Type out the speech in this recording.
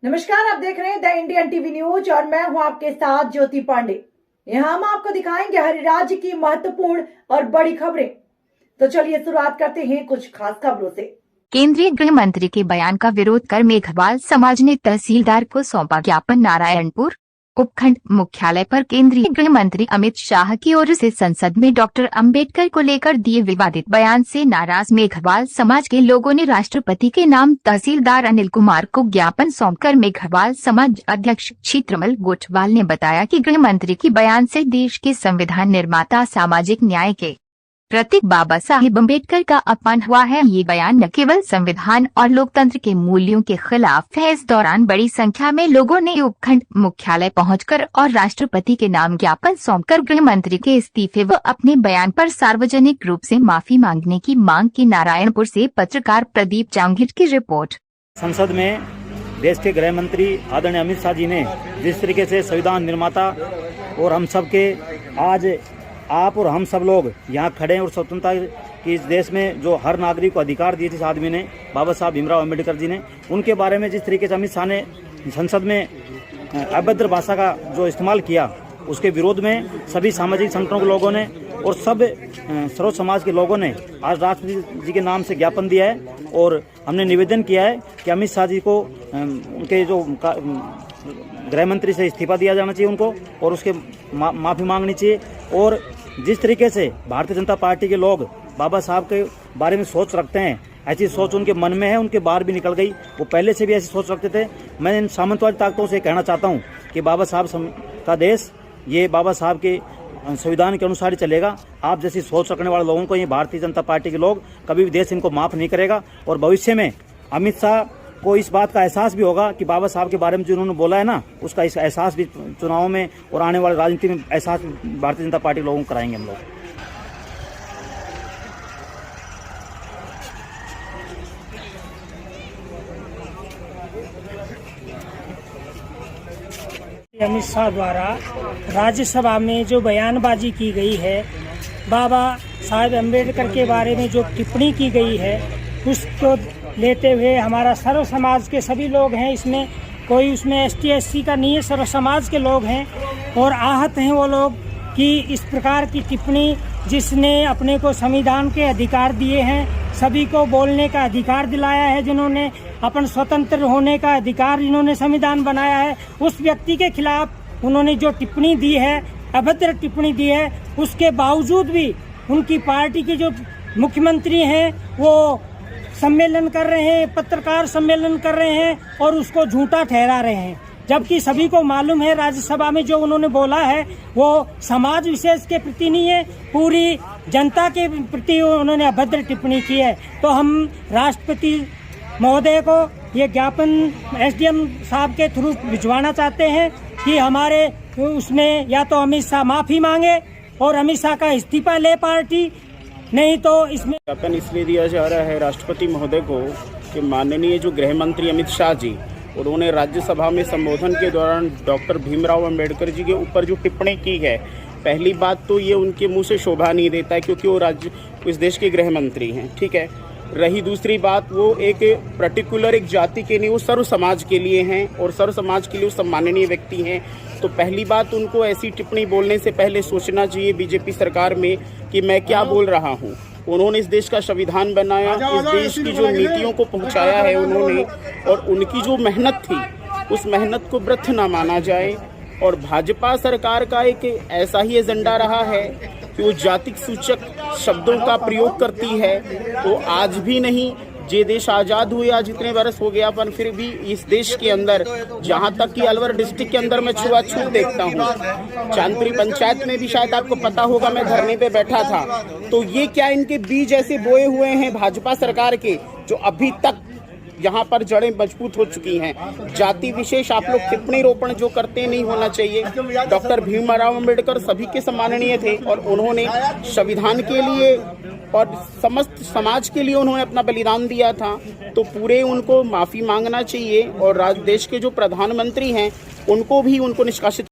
नमस्कार, आप देख रहे हैं द इंडियन टीवी न्यूज और मैं हूं आपके साथ ज्योति पांडे। यहां हम आपको दिखाएंगे हर राज्य की महत्वपूर्ण और बड़ी खबरें। तो चलिए शुरुआत करते हैं कुछ खास खबरों से। केंद्रीय गृह मंत्री के बयान का विरोध कर मेघवाल समाज ने तहसीलदार को सौंपा ज्ञापन। नारायणपुर उपखंड मुख्यालय पर केंद्रीय गृह मंत्री अमित शाह की ओर से संसद में डॉक्टर अंबेडकर को लेकर दिए विवादित बयान से नाराज मेघवाल समाज के लोगों ने राष्ट्रपति के नाम तहसीलदार अनिल कुमार को ज्ञापन सौंपकर मेघवाल समाज अध्यक्ष क्षेत्रमल गोठवाल ने बताया कि गृह मंत्री की बयान से देश के संविधान निर्माता सामाजिक न्याय के प्रतीक बाबा साहेब अम्बेडकर का अपमान हुआ है। ये बयान न केवल संविधान और लोकतंत्र के मूल्यों के खिलाफ है। इस दौरान बड़ी संख्या में लोगों ने उपखंड मुख्यालय पहुंचकर और राष्ट्रपति के नाम ज्ञापन सौंपकर गृह मंत्री के इस्तीफे व अपने बयान पर सार्वजनिक रूप से माफी मांगने की मांग की। नारायणपुर से पत्रकार प्रदीप जांगिड की रिपोर्ट। संसद में देश के गृह मंत्री आदरणीय अमित शाह जी ने जिस तरीके से संविधान निर्माता और हम सब के आज आप और हम सब लोग यहाँ खड़े हैं और स्वतंत्रता की इस देश में जो हर नागरिक को अधिकार दिए जिस आदमी ने बाबा साहब भीमराव अम्बेडकर जी ने, उनके बारे में जिस तरीके से अमित शाह ने संसद में अभद्र भाषा का जो इस्तेमाल किया, उसके विरोध में सभी सामाजिक संगठनों के लोगों ने और सब सर्व समाज के लोगों ने आज राष्ट्रपति जी के नाम से ज्ञापन दिया है और हमने निवेदन किया है कि अमित शाह जी को उनके जो गृह मंत्री से इस्तीफा दिया जाना चाहिए उनको और उसके माफ़ी मांगनी चाहिए। और जिस तरीके से भारतीय जनता पार्टी के लोग बाबा साहब के बारे में सोच रखते हैं, ऐसी सोच उनके मन में है, उनके बाहर भी निकल गई। वो पहले से भी ऐसी सोच रखते थे। मैं इन सामंतवादी ताकतों से कहना चाहता हूँ कि बाबा साहब का देश ये बाबा साहब के संविधान के अनुसार ही चलेगा। आप जैसी सोच रखने वाले लोगों को ये भारतीय जनता पार्टी के लोग कभी भी देश इनको माफ़ नहीं करेगा। और भविष्य में अमित शाह को इस बात का एहसास भी होगा कि बाबा साहब के बारे में जो उन्होंने बोला है ना, उसका इस एहसास भी चुनाव में और आने वाले राजनीति में एहसास भारतीय जनता पार्टी के लोगों को कराएंगे हम लोग। अमित शाह द्वारा राज्यसभा में जो बयानबाजी की गई है, बाबा साहेब अम्बेडकर के बारे में जो टिप्पणी की गई है, उसको लेते हुए हमारा सर्व समाज के सभी लोग हैं, इसमें कोई उसमें ST SC का नहीं है, सर्व समाज के लोग हैं और आहत हैं वो लोग कि इस प्रकार की टिप्पणी जिसने अपने को संविधान के अधिकार दिए हैं, सभी को बोलने का अधिकार दिलाया है, जिन्होंने अपन स्वतंत्र होने का अधिकार जिन्होंने संविधान बनाया है, उस व्यक्ति के खिलाफ उन्होंने जो टिप्पणी दी है, अभद्र टिप्पणी दी है, उसके बावजूद भी उनकी पार्टी के जो मुख्यमंत्री हैं वो सम्मेलन कर रहे हैं, पत्रकार सम्मेलन कर रहे हैं और उसको झूठा ठहरा रहे हैं। जबकि सभी को मालूम है राज्यसभा में जो उन्होंने बोला है वो समाज विशेष के प्रति नहीं है, पूरी जनता के प्रति उन्होंने अभद्र टिप्पणी की है। तो हम राष्ट्रपति महोदय को ये ज्ञापन SDM साहब के थ्रू भिजवाना चाहते हैं कि हमारे उसमें या तो अमित शाह माफ़ी मांगे और अमित शाह का इस्तीफा ले पार्टी, नहीं तो इसमें ज्ञापन इसलिए दिया जा रहा है राष्ट्रपति महोदय को कि माननीय जो गृह मंत्री अमित शाह जी, उन्होंने राज्यसभा में संबोधन के दौरान डॉक्टर भीमराव अम्बेडकर जी के ऊपर जो टिप्पणी की है, पहली बात तो ये उनके मुंह से शोभा नहीं देता है क्योंकि वो इस देश के गृह मंत्री हैं, ठीक है। रही दूसरी बात, वो एक पर्टिकुलर एक जाति के नहीं, वो सर्व समाज के लिए हैं और सर्व समाज के लिए वो सम्माननीय व्यक्ति हैं। तो पहली बात, उनको ऐसी टिप्पणी बोलने से पहले सोचना चाहिए बीजेपी सरकार में कि मैं क्या बोल रहा हूँ। उन्होंने इस देश का संविधान बनाया, इस देश की जो नीतियों को पहुँचाया है उन्होंने, और उनकी जो मेहनत थी उस मेहनत को व्यर्थ ना माना जाए। और भाजपा सरकार का एक ऐसा ही एजेंडा रहा है कि वो जातिक सूचक शब्दों का प्रयोग करती है। तो आज भी नहीं, ये देश आज़ाद हुए आज इतने बरस हो गया, पर फिर भी इस देश के अंदर जहाँ तक कि अलवर डिस्ट्रिक्ट के अंदर मैं छुआछूत देखता हूँ। चांदपुरी पंचायत में भी शायद आपको पता होगा, मैं धरने पे बैठा था। तो ये क्या इनके बीज ऐसे बोए हुए हैं भाजपा सरकार के, जो अभी तक यहाँ पर जड़ें मजबूत हो चुकी हैं। जाति विशेष आप लोग टिप्पणी रोपण जो करते नहीं होना चाहिए। डॉक्टर भीमराव अम्बेडकर सभी के सम्माननीय थे और उन्होंने संविधान के लिए और समस्त समाज के लिए उन्होंने अपना बलिदान दिया था। तो पूरे उनको माफ़ी मांगना चाहिए और देश के जो प्रधानमंत्री हैं उनको भी उनको निष्कासित